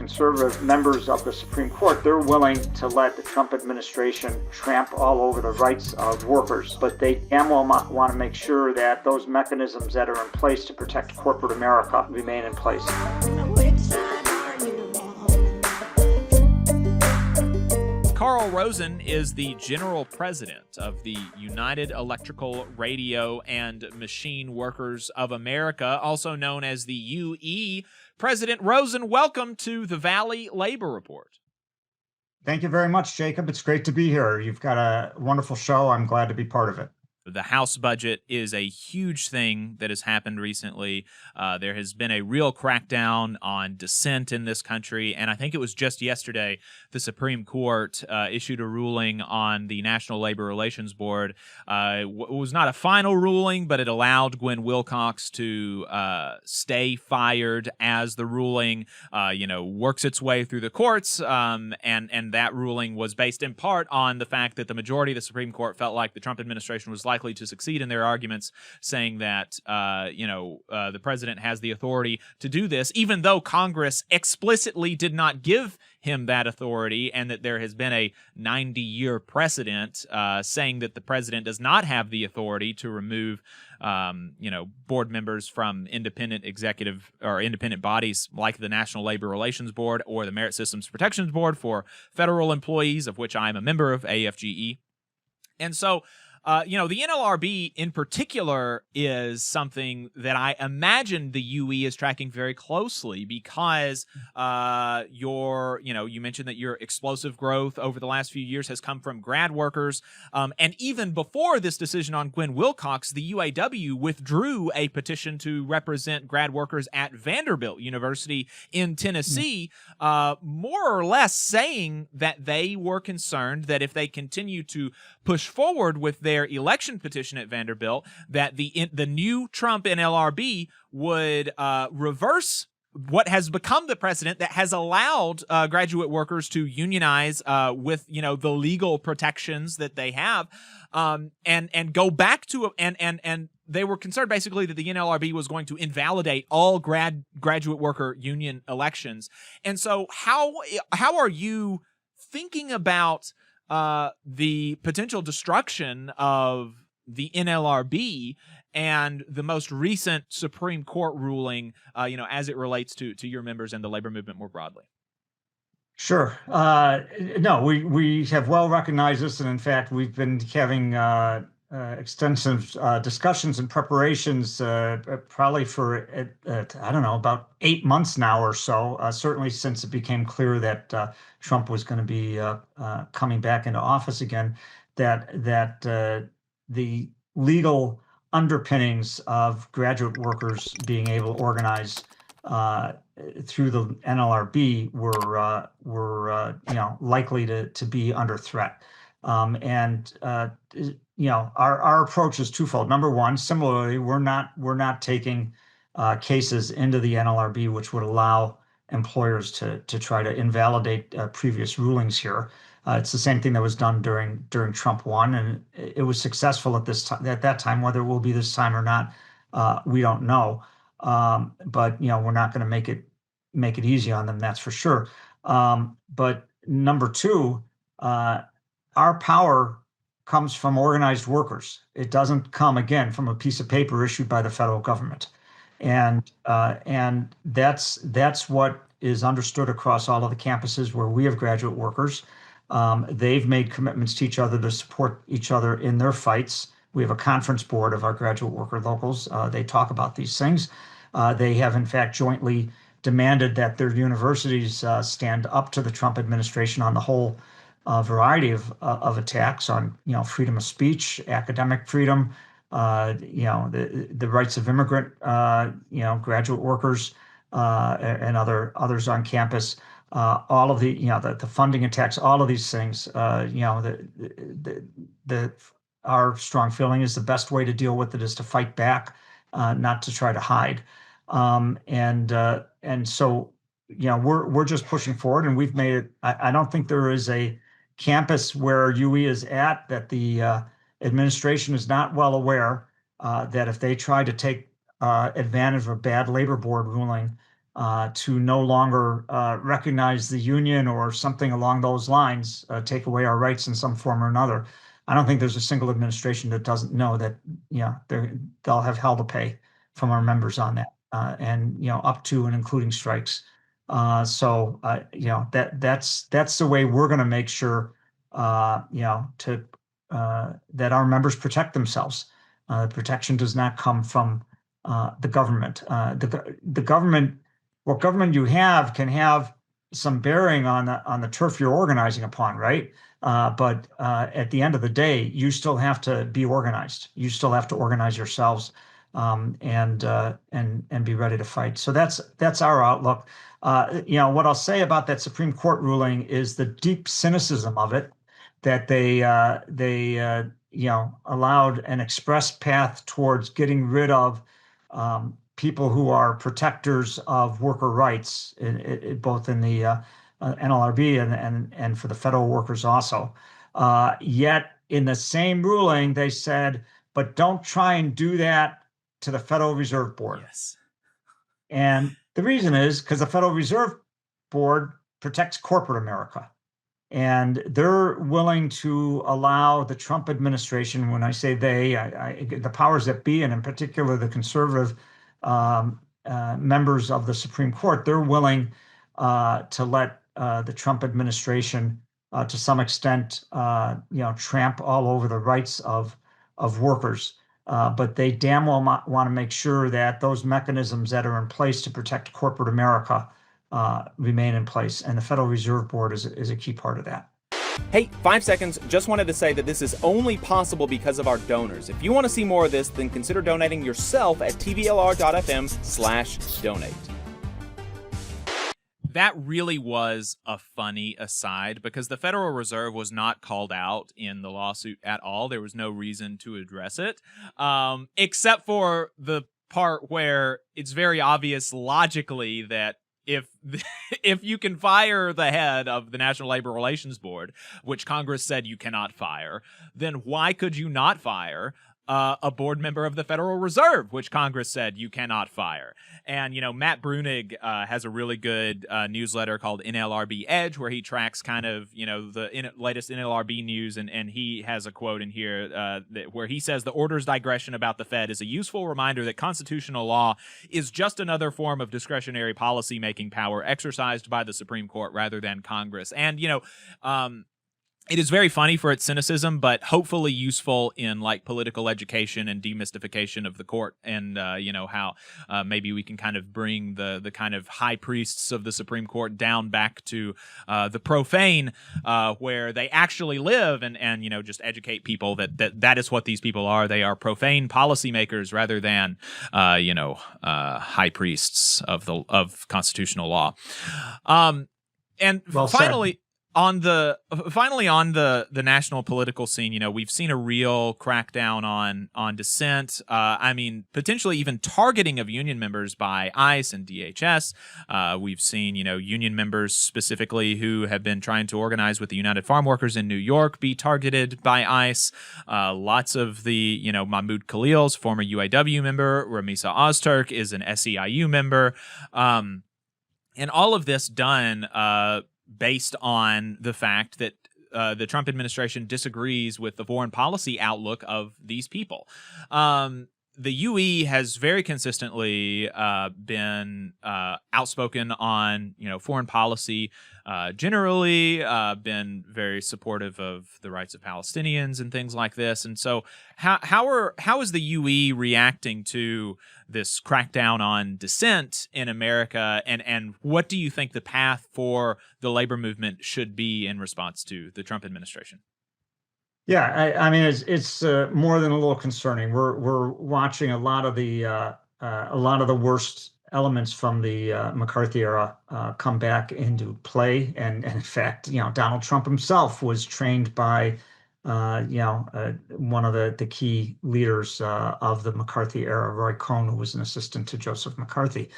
conservative members of the Supreme Court, they're willing to let the Trump administration tramp all over the rights of workers. But they damn well want to make sure that those mechanisms that are in place to protect corporate America remain in place. Carl Rosen is the general president of the United Electrical, Radio, and Machine Workers of America, also known as the UE. President Rosen, welcome to the Valley Labor Report. Thank you very much, Jacob. It's great to be here. You've got a wonderful show. I'm glad to be part of it. The House budget is a huge thing that has happened recently. There has been a real crackdown on dissent in this country, and I think it was just yesterday the Supreme Court issued a ruling on the National Labor Relations Board. It was not a final ruling, but it allowed Gwen Wilcox to stay fired as the ruling works its way through the courts, and that ruling was based in part on the fact that the majority of the Supreme Court felt like the Trump administration was likely to succeed in their arguments, saying that the president has the authority to do this, even though Congress explicitly did not give him that authority, and that there has been a 90-year precedent saying that the president does not have the authority to remove board members from independent executive or independent bodies like the National Labor Relations Board or the Merit Systems Protections Board for federal employees, of which I am a member of, AFGE. And so the NLRB in particular is something that I imagine the UE is tracking very closely because you mentioned that your explosive growth over the last few years has come from grad workers. And even before this decision on Gwen Wilcox, the UAW withdrew a petition to represent grad workers at Vanderbilt University in Tennessee, more or less saying that they were concerned that if they continue to push forward with their election petition at Vanderbilt, that the new Trump NLRB would reverse what has become the precedent that has allowed graduate workers to unionize with the legal protections that they have, and go back to and they were concerned basically that the NLRB was going to invalidate all graduate worker union elections. And so how are you thinking about the potential destruction of the NLRB and the most recent Supreme Court ruling, as it relates to your members and the labor movement more broadly? Sure. No, we have well recognized this, and in fact, we've been having extensive discussions and preparations probably for about 8 months now or so. Certainly since it became clear that Trump was going to be coming back into office again, that the legal underpinnings of graduate workers being able to organize through the NLRB were likely to be under threat. Our approach is twofold. Number one, similarly, we're not taking cases into the NLRB which would allow employers to try to invalidate previous rulings here. It's the same thing that was done during Trump 1, and it was successful at that time. Whether it will be this time or not, we don't know. But we're not going to make it easy on them, that's for sure. But number two, our power comes from organized workers. It doesn't come, again, from a piece of paper issued by the federal government. And that's what is understood across all of the campuses where we have graduate workers. They've made commitments to each other to support each other in their fights. We have a conference board of our graduate worker locals. They talk about these things. They have, in fact, jointly demanded that their universities stand up to the Trump administration on the whole variety of attacks on freedom of speech, academic freedom, the rights of immigrant graduate workers and others on campus. All of the funding attacks, all of these things. Our strong feeling is the best way to deal with it is to fight back, not to try to hide. And so we're just pushing forward, and we've made it. I don't think there is a campus where UE is at that the administration is not well aware that if they try to take advantage of a bad labor board ruling to no longer recognize the union or something along those lines, take away our rights in some form or another. I don't think there's a single administration that doesn't know that, they'll have hell to pay from our members on that, and up to and including strikes. So that's the way we're going to make sure to that our members protect themselves. Protection does not come from the government. The government, what government you have can have some bearing on the turf you're organizing upon, right? But at the end of the day, you still have to be organized. You still have to organize yourselves, and be ready to fight. So that's our outlook. What I'll say about that Supreme Court ruling is the deep cynicism of it, that they allowed an express path towards getting rid of people who are protectors of worker rights, both in the NLRB and for the federal workers also. Yet in the same ruling, they said, but don't try and do that to the Federal Reserve Board. Yes. And the reason is because the Federal Reserve Board protects corporate America. And they're willing to allow the Trump administration, when I say they, the powers that be, and in particular the conservative members of the Supreme Court, they're willing to let the Trump administration, to some extent, tramp all over the rights of workers. But they damn well want to make sure that those mechanisms that are in place to protect corporate America remain in place. And the Federal Reserve Board is a key part of that. Hey, 5 seconds. Just wanted to say that this is only possible because of our donors. If you want to see more of this, then consider donating yourself at tvlr.fm/donate. That really was a funny aside, because the Federal Reserve was not called out in the lawsuit at all. There was no reason to address it, except for the part where it's very obvious logically that if you can fire the head of the National Labor Relations Board, which Congress said you cannot fire, then why could you not fire a board member of the Federal Reserve, which Congress said you cannot fire? And, Matt Brunig has a really good newsletter called NLRB Edge, where he tracks kind of, the latest NLRB news. And he has a quote in here where he says, "The order's digression about the Fed is a useful reminder that constitutional law is just another form of discretionary policy-making power exercised by the Supreme Court rather than Congress." And, it is very funny for its cynicism, but hopefully useful in political education and demystification of the court, and how maybe we can kind of bring the kind of high priests of the Supreme Court down back to the profane, where they actually live, and just educate people that is what these people are. They are profane policymakers rather than high priests of constitutional law. And Well finally. said. On the national political scene, we've seen a real crackdown on dissent. Potentially even targeting of union members by ICE and DHS. We've seen, union members specifically who have been trying to organize with the United Farm Workers in New York be targeted by ICE. Lots of the, Mahmoud Khalil's former UAW member, Ramisa Ozturk is an SEIU member. And all of this done based on the fact that the Trump administration disagrees with the foreign policy outlook of these people. The UE has very consistently been outspoken on, foreign policy generally, been very supportive of the rights of Palestinians and things like this. And so how is the UE reacting to this crackdown on dissent in America? And what do you think the path for the labor movement should be in response to the Trump administration? Yeah, I mean, it's more than a little concerning. We're watching a lot of the worst elements from the McCarthy era come back into play, and in fact, Donald Trump himself was trained by one of the key leaders of the McCarthy era, Roy Cohn, who was an assistant to Joseph McCarthy.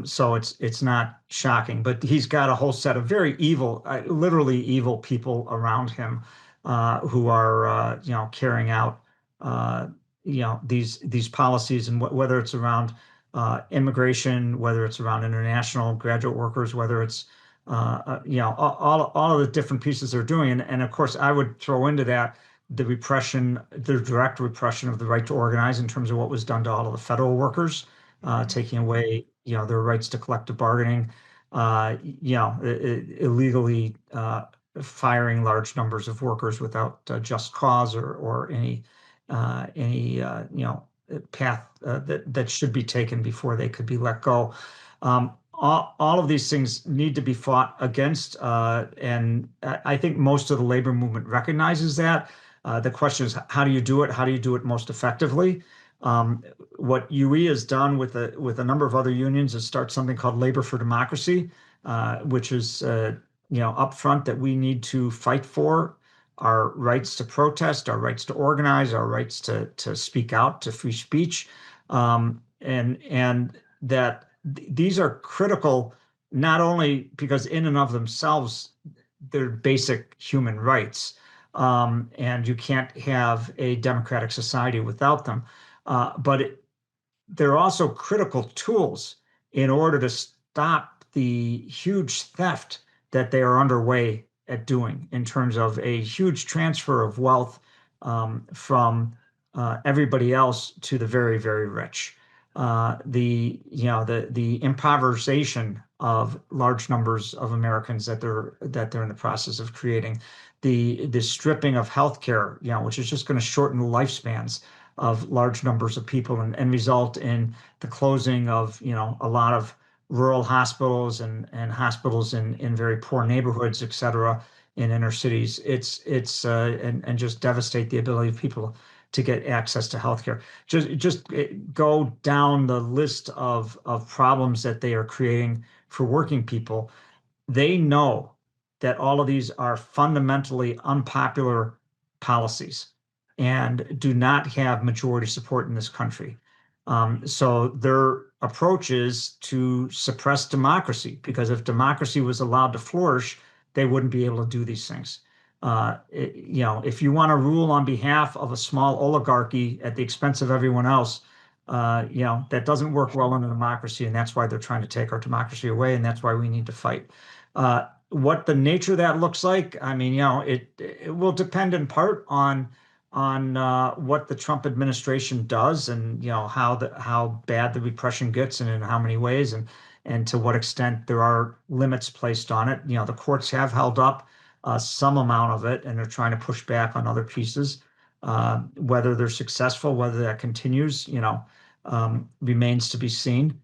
So it's not shocking, but he's got a whole set of very evil, literally evil people around him who are carrying out these policies, and whether it's around immigration, whether it's around international graduate workers, whether it's all of the different pieces they're doing. And of course, I would throw into that the direct repression of the right to organize in terms of what was done to all of the federal workers, taking away, their rights to collective bargaining, illegally firing large numbers of workers without just cause or any path that should be taken before they could be let go. All of these things need to be fought against, and I think most of the labor movement recognizes that. The question is, how do you do it? How do you do it most effectively? What UE has done with a number of other unions is start something called Labor for Democracy, which is upfront that we need to fight for our rights to protest, our rights to organize, our rights to speak out, to free speech, and that these are critical not only because in and of themselves they're basic human rights, and you can't have a democratic society without them, but they're also critical tools in order to stop the huge theft that they are underway at doing in terms of a huge transfer of wealth from everybody else to the very, very rich. The impoverization of large numbers of Americans that they're in the process of creating, the stripping of healthcare, which is just going to shorten the lifespans of large numbers of people and result in the closing of a lot of rural hospitals and hospitals in very poor neighborhoods, et cetera, in inner cities. And just devastate the ability of people to get access to healthcare. Just go down the list of problems that they are creating for working people. They know that all of these are fundamentally unpopular policies and do not have majority support in this country. So their approach is to suppress democracy, because if democracy was allowed to flourish, they wouldn't be able to do these things. If you want to rule on behalf of a small oligarchy at the expense of everyone else, that doesn't work well in a democracy, and that's why they're trying to take our democracy away, and that's why we need to fight. What the nature of that looks like, it will depend in part on what the Trump administration does, and how bad the repression gets, and in how many ways, and to what extent there are limits placed on it. The courts have held up some amount of it, and they're trying to push back on other pieces. Whether they're successful, whether that continues, remains to be seen.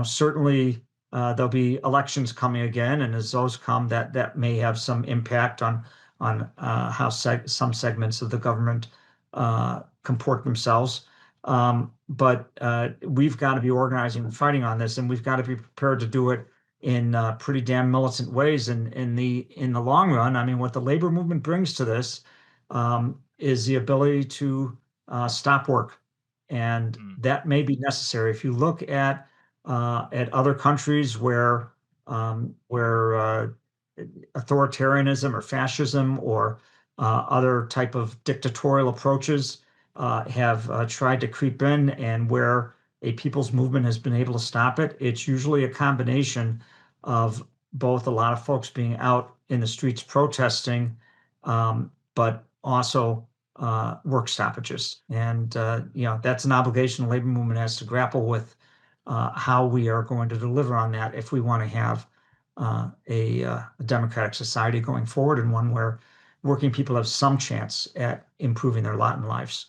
Certainly there'll be elections coming again, and as those come, that may have some impact on how some segments of the government comport themselves. But we've got to be organizing and fighting on this, and we've got to be prepared to do it in pretty damn militant ways. And in the long run, what the labor movement brings to this is the ability to stop work, and that may be necessary. If you look at other countries where authoritarianism or fascism or other type of dictatorial approaches have tried to creep in, and where a people's movement has been able to stop it, it's usually a combination of both a lot of folks being out in the streets protesting, but also work stoppages. And that's an obligation the labor movement has to grapple with, how we are going to deliver on that if we want to have a democratic society going forward, and one where working people have some chance at improving their lot in lives.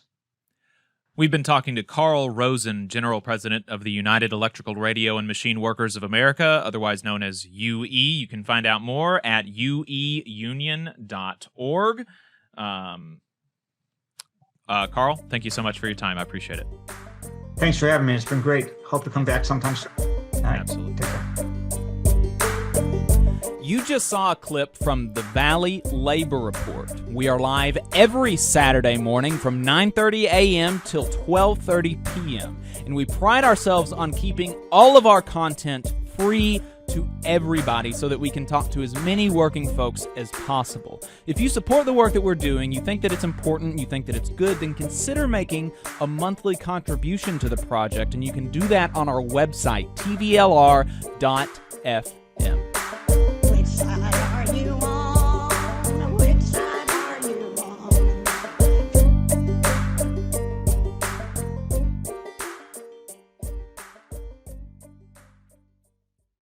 We've been talking to Carl Rosen, General President of the United Electrical Radio and Machine Workers of America, otherwise known as UE. You can find out more at ueunion.org. Carl, thank you so much for your time. I appreciate it. Thanks for having me. It's been great. Hope to come back sometime soon. All right. Absolutely. Take care. You just saw a clip from the Valley Labor Report. We are live every Saturday morning from 9:30 a.m. till 12:30 p.m. And we pride ourselves on keeping all of our content free to everybody so that we can talk to as many working folks as possible. If you support the work that we're doing, you think that it's important, you think that it's good, then consider making a monthly contribution to the project, and you can do that on our website, tvlr.fm.